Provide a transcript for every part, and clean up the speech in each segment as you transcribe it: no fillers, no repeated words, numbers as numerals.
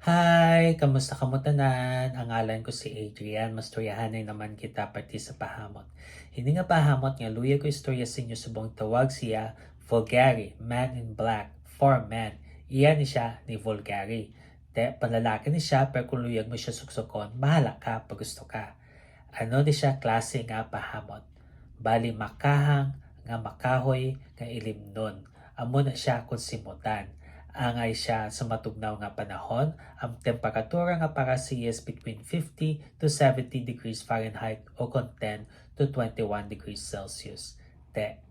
Hi! Kamusta ka mo tanan? Ang ngalan ko si Adrian. Mastoryahanay naman kita pati sa pahamot. Hindi nga pahamot nga luya ko istorya sa inyo subong tawag siya Vulgari, Man in Black, for Men. Iyan ni siya ni Vulgari. Panlalaki ni siya pero kung luyag mo siya suksokon, bahala ka pag gusto ka. Ano di siya klase nga pahamot. Bali makahang nga makahoy nga ilimnon. Amo na siya kung simutan. Angay siya sa matugnaw nga panahon, ang temperatura nga para siya is between 50 to 70 degrees Fahrenheit o kon 10 to 21 degrees Celsius.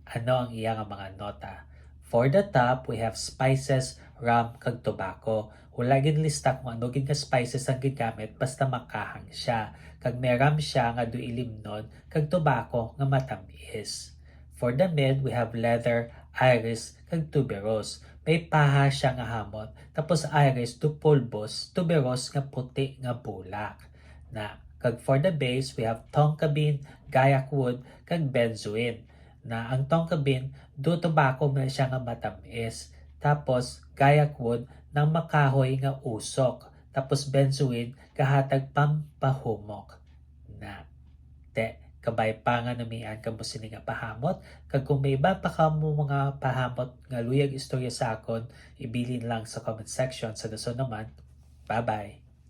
Ano ang iya nga mga nota? For the top, we have spices, rum, kag tobacco. Wala gin lista kung ano gin nga spices ang gigamit basta makahang siya. Kag may rum siya nga duilimnon, kag tobacco nga matamis. For the mid, we have leather, iris, kag tuberose. May paha siya nga hamot. Tapos iris to pulbos, tuberose nga puti nga bulak. Kag for the base, we have tonka bean, gayak wood, kag benzoin. Ang tonka bean, do tobacco na siya nga matamis. Tapos gayak wood, nang makahoy nga usok. Tapos benzoin, kahatag pampahumok. Na kabay pa nga namian ka mo sini nga pahamot. Kag kung may iba pa ka mo mga pahamot nga luyag istorya sa akon, ibilin lang sa comment section. Sa daso naman, bye bye.